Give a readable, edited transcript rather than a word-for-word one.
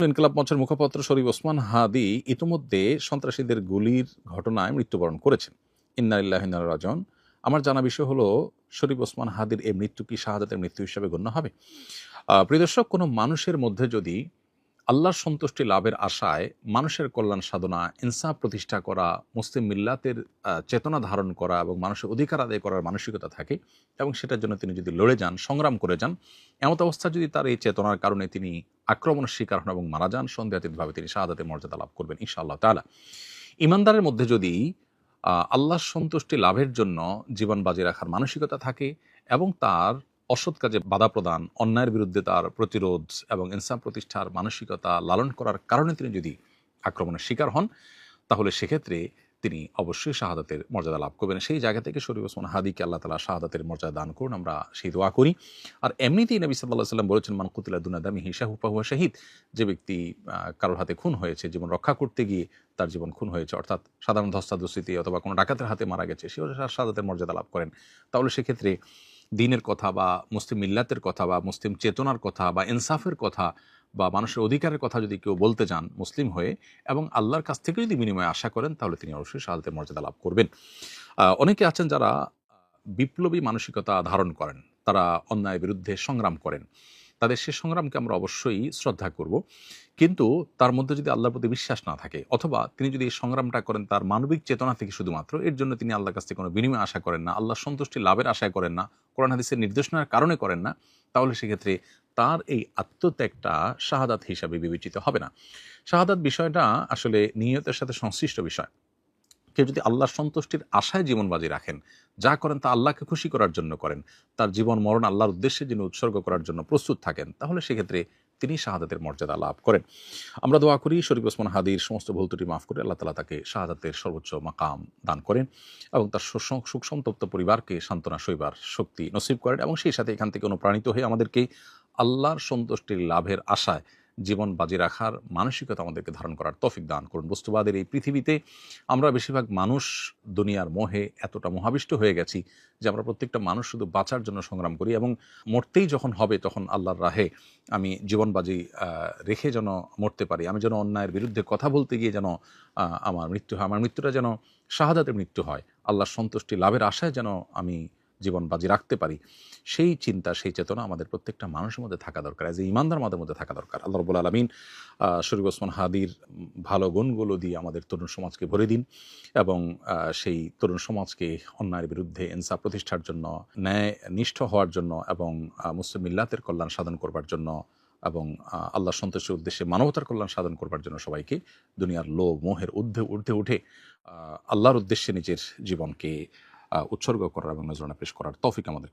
ইনকিলাব মঞ্চের মুখপাত্র শরীফ ওসমান হাদি ইতিমধ্যে সন্ত্রাসীদের গুলির ঘটনায় মৃত্যুবরণ করেছেন। ইন্না লিল্লাহি ওয়া ইন্না ইলাইহি রাজিউন। আমার জানা বিষয় হলো, শরীফ ওসমান হাদির এই মৃত্যু কি শাহাদাতের মৃত্যু হিসাবে গণ্য হবে? প্রিয় দর্শক, কোনো মানুষের মধ্যে যদি আল্লাহর সন্তুষ্টি লাভের আশায় মানুষের কল্যাণ সাধনা, ইনসাফ প্রতিষ্ঠা করা, মুসলিম মিল্লাতের চেতনা ধারণ করা এবং মানুষের অধিকার আদায় করার মানসিকতা থাকে এবং সেটার জন্য তিনি যদি লড়ে যান, সংগ্রাম করে যান, এমত অবস্থা যদি তার এই চেতনার কারণে তিনি আক্রমণের শিকার হন এবং মারা যান, সন্দেহাতীতভাবে তিনি শাহাদাতের মর্যাদা লাভ করবেন ইনশাআল্লাহ তাআলা। ইমানদারের মধ্যে যদি আল্লাহর সন্তুষ্টি লাভের জন্য জীবন বাজি রাখার মানসিকতা থাকে এবং তার অসৎ কাজে বাধা প্রদান, অন্যায়ের বিরুদ্ধে তার প্রতিরোধ এবং ইনসাফ প্রতিষ্ঠার মানসিকতা লালন করার কারণে তিনি যদি আক্রমণের শিকার হন, তাহলে সেক্ষেত্রে তিনি অবশ্যই শাহাদাতের মর্যাদা লাভ করবেন। সেই জায়গা থেকে শরীফ ওসমান হাদিকে আল্লাহ তাআলা শাহাদাতের মর্যাদা দান করুন, আমরা সেই দোয়া করি। আর এমনিতেই নবী সাল্লাল্লাহু আলাইহি ওয়াসাল্লাম বলেছেন, মান কুতিলা দুনা দামিহি ফাহুয়া শাহিদ। যে ব্যক্তি কারোর হাতে খুন হয়েছে, জীবন রক্ষা করতে গিয়ে তার জীবন খুন হয়েছে, অর্থাৎ সাধারণ ধস্তাধস্তিতে অথবা কোনো ডাকাতের হাতে মারা গেছে, সেও শাহাদাতের মর্যাদা লাভ করেন। তাহলে সেক্ষেত্রে দ্বীনের কথা বা মুসলিম মিল্লাতের কথা বা মুসলিম চেতনার কথা বা ইনসাফের কথা বা মানুষের অধিকারের কথা যদি কেউ বলতে যান মুসলিম হয়ে এবং আল্লাহর কাছ থেকে যদি বিনিময়ে আশা করেন, তাহলে তিনি অবশ্যই শাহাদাতের মর্যাদা লাভ করবেন। অনেকে আছেন যারা বিপ্লবী মানসিকতা ধারণ করেন, তারা অন্যায়ের বিরুদ্ধে সংগ্রাম করেন। তাদের সে সংগ্রামকে আমরা অবশ্যই শ্রদ্ধা করব, কিন্তু তার মধ্যে যদি আল্লাহর প্রতি বিশ্বাস না থাকে অথবা তিনি যদি এই সংগ্রামটা করেন তার মানবিক চেতনা থেকে শুধুমাত্র, এর জন্য তিনি আল্লাহর কাছ থেকে কোনো বিনিময় আশা করেন না, আল্লাহর সন্তুষ্টি লাভের আশায় করেন না, কোরআন হাদিসের নির্দেশনার কারণে করেন না, তাহলে সেক্ষেত্রে তার এই আত্মত্যাগটা শাহাদাত হিসাবে বিবেচিত হবে না। শাহাদাত বিষয়টা আসলে নিয়তের সাথে সংশ্লিষ্ট বিষয়। কেউ যদি আল্লাহর সন্তুষ্টির আশায় জীবন বাজি রাখেন, যা করেন তা আল্লাহকে খুশি করার জন্য করেন, তার জীবন মরণ আল্লাহর উদ্দেশ্যে যিনি উৎসর্গ করার জন্য প্রস্তুত থাকেন, তাহলে সেক্ষেত্রে তিনি শাহাদাতের মর্যাদা লাভ করেন। আমরা দোয়া করি শরীফ ওসমান হাদির সমস্ত ভুল ত্রুটি মাফ করে আল্লাহ তাআলা তাকে শাহাদাতের সর্বোচ্চ মাকাম দান করেন এবং তার সুখ সন্তপ্ত পরিবারকে সান্ত্বনা সইবার শক্তি নসিব করেন এবং সেই সাথে এখান থেকে অনুপ্রাণিত হয়ে আমাদেরকে আল্লাহর সন্তুষ্টির লাভের আশায় জীবন বাজি রাখার মানসিকতা আমাদেরকে ধারণ করার তৌফিক দান করুন। বস্তুবাদের এই পৃথিবীতে আমরা বেশিরভাগ মানুষ দুনিয়ার মোহে এতটা মোহাবিষ্ট হয়ে গেছি যে আমরা প্রত্যেকটা মানুষ শুধু বাঁচার জন্য সংগ্রাম করি এবং মরতেই যখন হবে তখন আল্লাহর রাহে আমি জীবন বাজি রেখে যেন মরতে পারি, আমি যেন অন্যায়ের বিরুদ্ধে কথা বলতে গিয়ে যেন আমার মৃত্যু হয়, আমার মৃত্যুটা যেন শাহাদাতের মৃত্যু হয়, আল্লাহর সন্তুষ্টি লাভের আশায় যেন আমি জীবন বাজি রাখতে পারি, সেই চিন্তা, সেই চেতনা আমাদের প্রত্যেকটা মানুষের মধ্যে থাকা দরকার, এজ এ ইমানদার আমাদের মধ্যে থাকা দরকার। আল্লাহ রাব্বুল আলামিন শরীফ ওসমান হাদির ভালো গুণগুলো দিয়ে আমাদের তরুণ সমাজকে ভরে দিন এবং সেই তরুণ সমাজকে অন্যায়ের বিরুদ্ধে ইনসাফ প্রতিষ্ঠার জন্য, ন্যায় নিষ্ঠ হওয়ার জন্য এবং মুসলিম মিল্লাতের কল্যাণ সাধন করবার জন্য এবং আল্লাহর সন্তুষ্টির উদ্দেশ্যে মানবতার কল্যাণ সাধন করবার জন্য সবাইকে দুনিয়ার লোভ মোহের ঊর্ধ্বে উঠে আল্লাহর উদ্দেশ্যে নিজের জীবনকে উৎসর্গ করার এবং নজরানা পেশ করার তৌফিক আমাদের